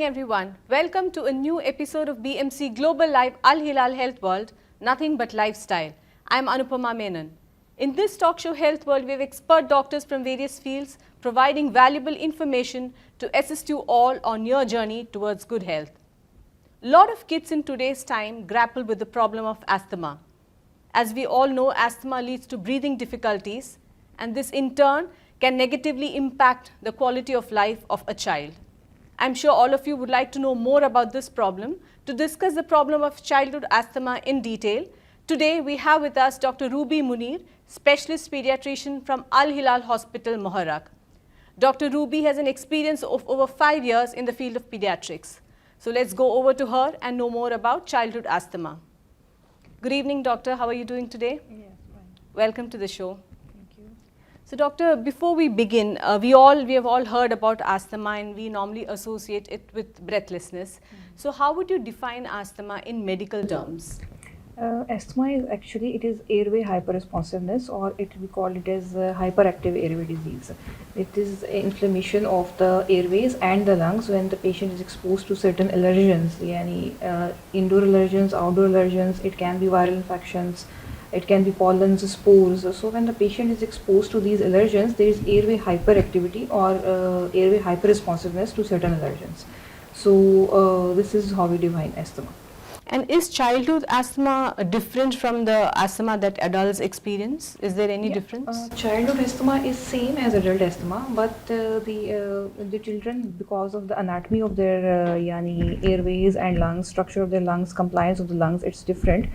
everyone. Welcome to a new episode of BMC Global Live Al-HILAL Health World, Nothing But Lifestyle. I'm Anupama Menon. In this talk show Health World, we have expert doctors from various fields providing valuable information to assist you all on your journey towards good health. A lot of kids in today's time grapple with the problem of asthma. As we all know, asthma leads to breathing difficulties, and this in turn can negatively impact the quality of life of a child. I'm sure all of you would like to know more about this problem. To discuss the problem of childhood asthma in detail, today we have with us Dr. Ruby Muneer, specialist pediatrician from Al-HILAL Hospital, Muharraq. Dr. Ruby has an experience of over 5 years in the field of pediatrics. So let's go over to her and know more about childhood asthma. Good evening, doctor. How are you doing today? Yes, fine. Welcome to the show. Thank you. So doctor, before we begin, we have all heard about asthma and we normally associate it with breathlessness. So how would you define asthma in medical terms? Asthma is actually, it is airway hyperresponsiveness, or we call it as hyperactive airway disease. It is inflammation of the airways and the lungs when the patient is exposed to certain allergens, indoor allergens, outdoor allergens. It can be viral infections, it can be pollens, spores. So when the patient is exposed to these allergens, there is airway hyperactivity or airway hyperresponsiveness to certain allergens. So this is how we define asthma. And is childhood asthma different from the asthma that adults experience? Is there any difference? Childhood asthma is same as adult asthma, but the children, because of the anatomy of their airways and lungs, structure of their lungs, compliance of the lungs, it's different.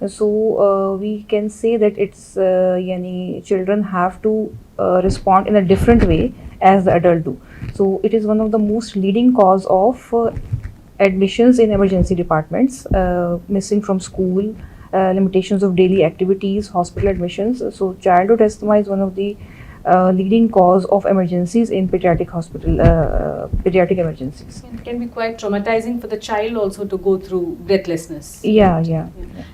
So we can say that it's children have to respond in a different way as the adult do. So it is one of the most leading cause of admissions in emergency departments, missing from school, limitations of daily activities, hospital admissions. So childhood asthma is one of the leading cause of emergencies in pediatric pediatric emergencies. It can be quite traumatizing for the child also to go through breathlessness. Yeah.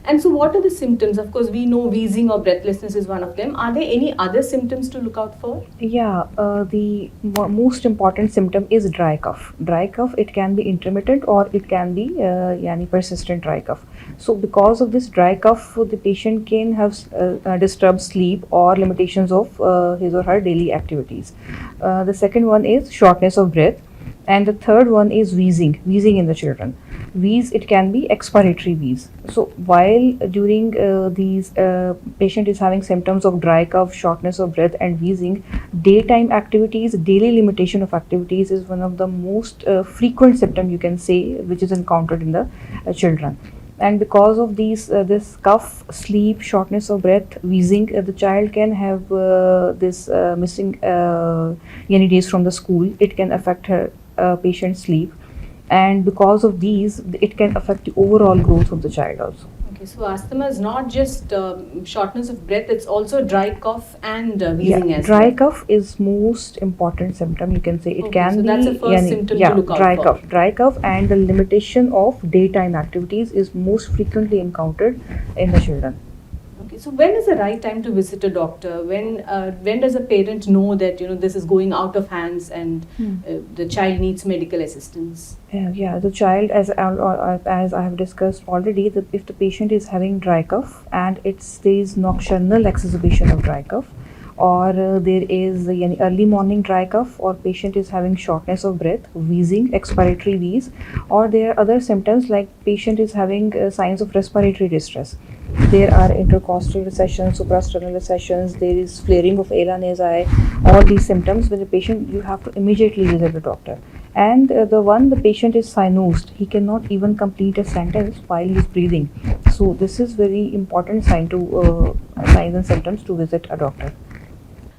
And so what are the symptoms? Of course, we know wheezing or breathlessness is one of them. Are there any other symptoms to look out for? Yeah, the most important symptom is dry cough. Dry cough, it can be intermittent or it can be persistent dry cough. So because of this dry cough, the patient can have disturbed sleep or limitations of his or her daily activities. The second one is shortness of breath, and the third one is wheezing in the children. Wheeze, it can be expiratory wheeze. So while during these patient is having symptoms of dry cough, shortness of breath and wheezing, daytime activities, daily limitation of activities is one of the most frequent symptom you can say which is encountered in the children. And because of these this cough, sleep, shortness of breath, wheezing, the child can have this missing any days from the school. It can affect her patient's sleep, and because of these, it can affect the overall growth of the child also. Okay, so asthma is not just shortness of breath, it's also dry cough and wheezing as well. Dry cough is most important symptom, you can say. It can so be that's the first symptom to look out for. Dry cough, and the limitation of daytime activities is most frequently encountered in the children. Okay, so when is the right time to visit a doctor? When does a parent know that this is going out of hands and the child needs medical assistance? The child, as I have discussed already, if the patient is having dry cough and there is nocturnal exacerbation of dry cough, or there is early morning dry cough, or patient is having shortness of breath, wheezing, expiratory wheeze, or there are other symptoms like patient is having signs of respiratory distress. There are intercostal recessions, suprasternal recessions, there is flaring of ala nasi, all these symptoms. With the patient, you have to immediately visit the doctor. And the patient is cyanosed, he cannot even complete a sentence while he is breathing. So this is very important signs and symptoms to visit a doctor.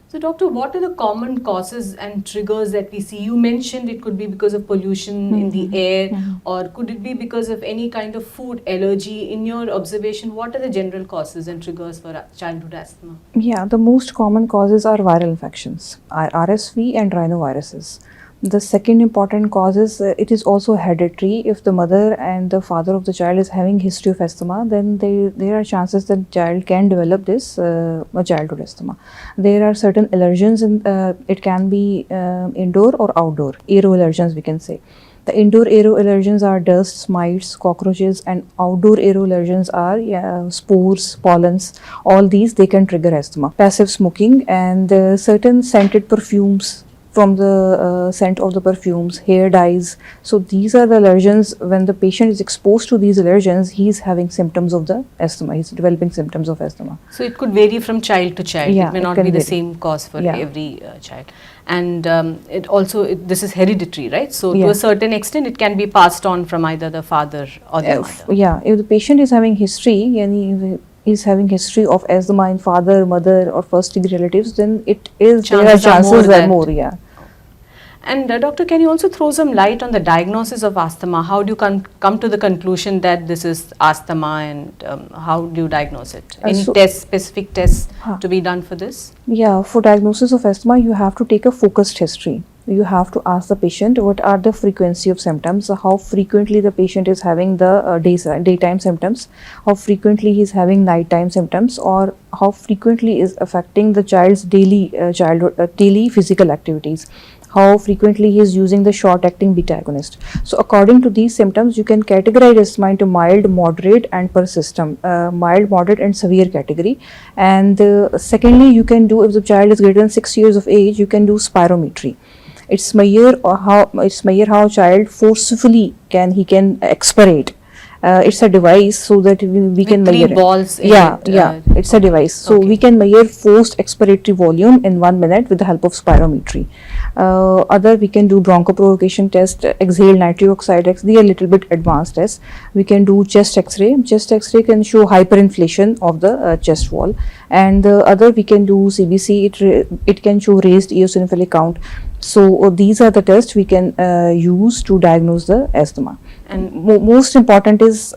So doctor, what are the common causes and triggers that we see? You mentioned it could be because of pollution in the air, or could it be because of any kind of food allergy? In your observation, what are the general causes and triggers for childhood asthma? Yeah, the most common causes are viral infections, RSV and rhinoviruses. The second important cause is it is also hereditary. If the mother and the father of the child is having history of asthma, then there are chances that child can develop this childhood asthma. There are certain allergens, it can be indoor or outdoor, aero allergens we can say. The indoor aero allergens are dust, mites, cockroaches, and outdoor aero allergens are spores, pollens. All these they can trigger asthma. Passive smoking and certain scented perfumes from the scent of the perfumes, hair dyes. So these are the allergens. When the patient is exposed to these allergens, he is having symptoms of the asthma. He's developing symptoms of asthma. So it could vary from child to child. Yeah, it may it not can be the vary. same cause for Yeah. every child. And it also this is hereditary, right? So to Yeah. a certain extent, it can be passed on from either the father or the mother. Yeah, if the patient is having history, yani is having history of asthma in father, mother, or first degree relatives, then it is Chances are more chances are that- more. Yeah. And doctor, can you also throw some light on the diagnosis of asthma? How do you come to the conclusion that this is asthma, and how do you diagnose it? Any So- specific tests to be done for this? Yeah, for diagnosis of asthma, you have to take a focused history. You have to ask the patient what are the frequency of symptoms, how frequently the patient is having the daytime symptoms, how frequently he is having nighttime symptoms, or how frequently is affecting the child's daily physical activities. How frequently he is using the short-acting beta agonist. So, according to these symptoms, you can categorize asthma into mild, moderate, and persistent. Mild, moderate, and severe category. And secondly, you can do, if the child is greater than 6 years of age, you can do spirometry. It's measure how child forcefully can expirate. It's a device so that we can three measure it. balls in Yeah, it, yeah, it's a device. So okay. we can measure forced expiratory volume in 1 minute with the help of spirometry. Other, we can do bronchoprovocation test, exhale nitric oxide test. They are a little bit advanced tests. We can do chest X-ray. Chest X-ray can show hyperinflation of the chest wall. And other, we can do CBC. It can show raised eosinophilic count. So these are the tests we can use to diagnose the asthma. And Most important is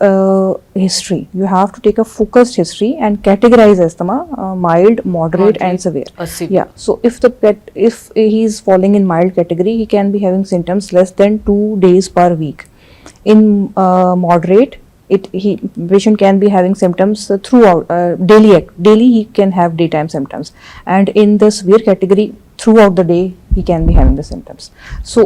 history. You have to take a focused history and categorize asthma mild, moderate, and severe. severe. Yeah. So if he is falling in mild category, he can be having symptoms less than 2 days per week. In moderate, patient can be having symptoms throughout daily. He can have daytime symptoms, and in the severe category, throughout the day he can be having the symptoms. So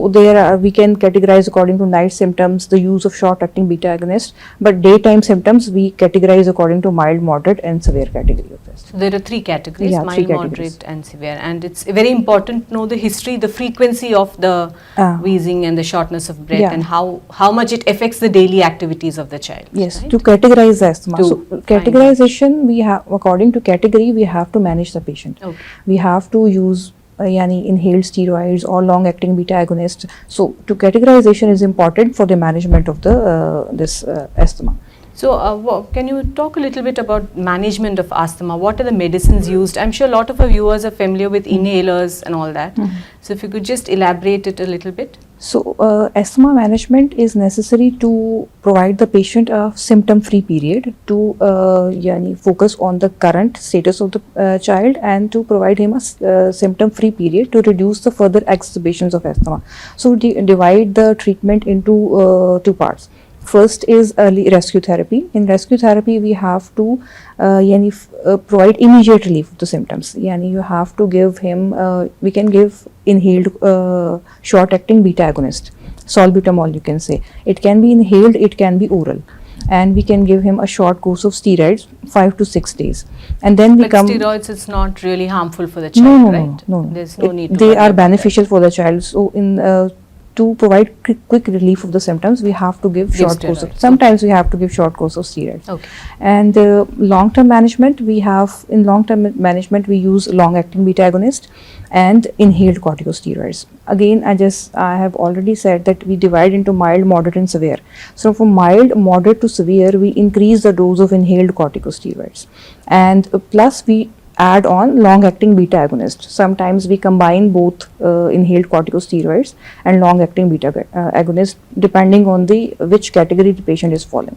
we can categorize according to night symptoms, the use of short-acting beta agonist, but daytime symptoms we categorize according to mild, moderate, and severe category of this. So there are three categories: Yeah, mild, three categories. moderate, and severe. And it's very important to know the history, the frequency of the wheezing and the shortness of breath, Yeah. and how much it affects the daily activities of the child. Yes, right? to categorize asthma. To So find categorization, we have, according to category, we have to manage the patient. Okay. We have to use inhaled steroids or long-acting beta agonists. So to categorization is important for the management of the this asthma. So, can you talk a little bit about management of asthma? What are the medicines used? I'm sure a lot of our viewers are familiar with inhalers and all that. So, if you could just elaborate it a little bit. So, asthma management is necessary to provide the patient a symptom-free period to focus on the current status of the child and to provide him a symptom-free period to reduce the further exacerbations of asthma. So, divide the treatment into 2 parts. First is early rescue therapy. In rescue therapy, we have to provide immediate relief of the symptoms. You have to give him, we can give inhaled short-acting beta agonist, salbutamol you can say. It can be inhaled, it can be oral. And we can give him a short course of steroids, 5 to 6 days. And then we But come... steroids, it's not really harmful for the child, right? No. There's no need to They worry are about beneficial for the child. So to provide quick relief of the symptoms, we have to give short course of, steroids. sometimes we have to give short course of steroids. Okay. And long-term management, we use long-acting beta agonist and inhaled corticosteroids. Again, I have already said that we divide into mild, moderate, and severe. So from mild, moderate to severe, we increase the dose of inhaled corticosteroids, and plus we add on long-acting beta agonist. Sometimes we combine both inhaled corticosteroids and long-acting beta agonist depending on which category the patient is falling.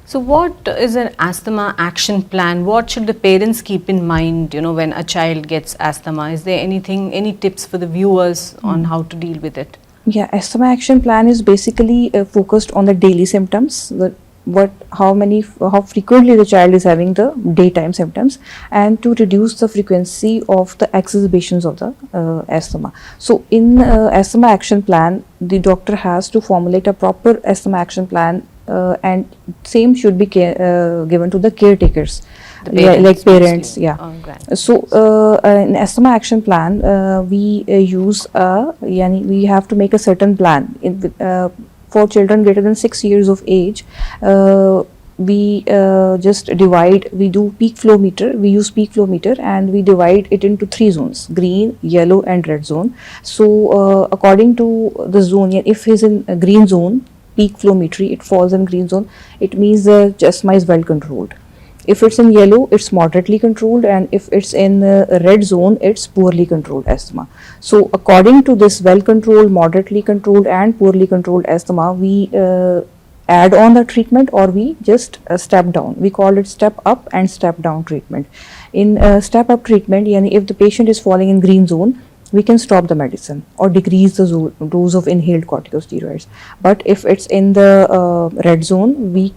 So what is an asthma action plan? What should the parents keep in mind, when a child gets asthma? Is there any tips for the viewers on how to deal with it? Yeah, asthma action plan is basically focused on the daily symptoms, how frequently the child is having the daytime symptoms, and to reduce the frequency of the exacerbations of the asthma. So in asthma action plan, the doctor has to formulate a proper asthma action plan, and same should be given to the caretakers, like parents. mostly. Yeah. Grand. So in asthma action plan, we use we have to make a certain plan for children greater than 6 years of age. We just divide, we do peak flow meter, we use peak flow meter, and we divide it into 3 zones: green, yellow and red zone. So according to the zone, if he's in a green zone, peak flow meter, it falls in green zone, it means the asthma is well controlled. If it's in yellow, it's moderately controlled, and if it's in red zone, it's poorly controlled asthma. So according to this well controlled, moderately controlled and poorly controlled asthma, we add on the treatment, or we just step down. We call it step up and step down treatment. In step up treatment, if the patient is falling in green zone, we can stop the medicine or decrease the dose of inhaled corticosteroids. But if it's in the red zone, we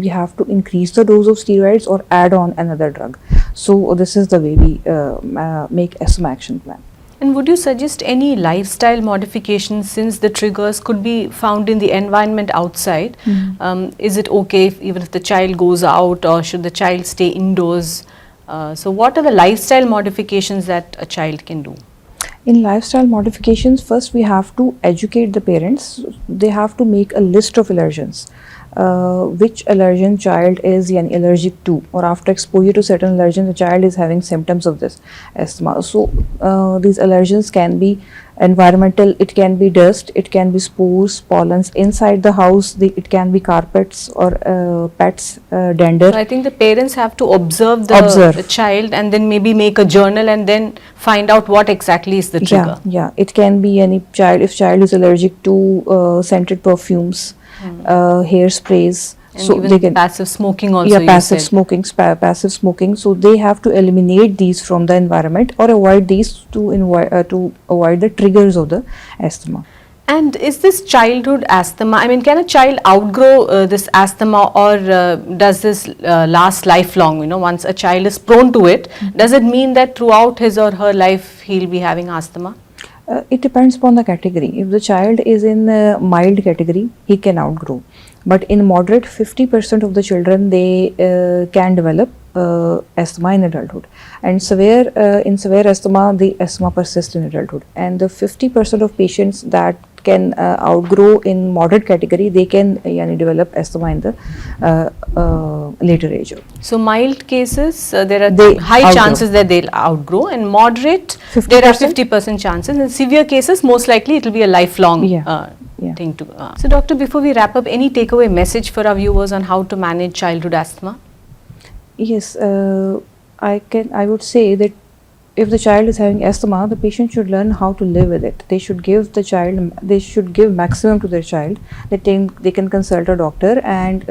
have to increase the dose of steroids or add on another drug. So this is the way we make asthma action plan. And would you suggest any lifestyle modifications, since the triggers could be found in the environment outside? Is it okay even if the child goes out, or should the child stay indoors? So what are the lifestyle modifications that a child can do? In lifestyle modifications, first we have to educate the parents. They have to make a list of allergens. Which allergen child is allergic to, or after exposure to certain allergens, the child is having symptoms of this asthma. So these allergens can be environmental, it can be dust, it can be spores, pollens inside the house, it can be carpets or pets, dander. So I think the parents have to observe the child, and then maybe make a journal and then find out what exactly is the trigger. Yeah, it can be any child. If child is allergic to scented perfumes, hairsprays, and so even they can passive smoking also. Passive smoking. So they have to eliminate these from the environment, or avoid these to avoid the triggers of the asthma. And is this childhood asthma, I mean, can a child outgrow this asthma, or does this last lifelong? Once a child is prone to it, does it mean that throughout his or her life he'll be having asthma? It depends upon the category. If the child is in the mild category, he can outgrow. But in moderate, 50% of the children, they can develop asthma in adulthood. And in severe asthma, the asthma persists in adulthood. And the 50% of patients that can outgrow in moderate category, they can develop asthma in the later age. So mild cases, there are high chances that they'll outgrow, and moderate, 50%? there are 50% chances. In severe cases, most likely it will be a lifelong thing to. So doctor, before we wrap up, any takeaway message for our viewers on how to manage childhood asthma? Yes, I would say that if the child is having asthma, the patient should learn how to live with it. They should give maximum to their child. They can consult a doctor and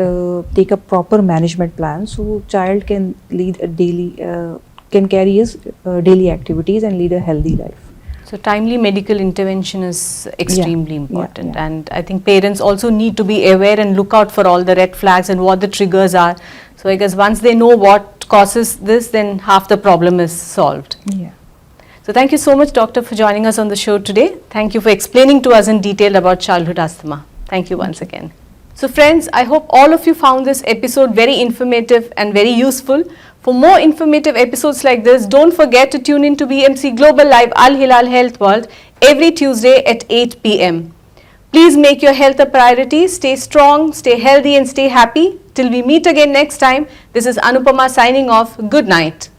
take a proper management plan, so child can lead a can carry his daily activities and lead a healthy life. So timely medical intervention is extremely important, and I think parents also need to be aware and look out for all the red flags and what the triggers are. So I guess once they know what causes this, then half the problem is solved. Yeah. So thank you so much, doctor, for joining us on the show today. Thank you for explaining to us in detail about childhood asthma. Thank you once again. So friends, I hope all of you found this episode very informative and very useful. For more informative episodes like this, don't forget to tune in to BMC Global Live Al-Hilal Health World every Tuesday at 8 p.m. Please make your health a priority. Stay strong, stay healthy and stay happy. Till we meet again next time, this is Anupama signing off. Good night.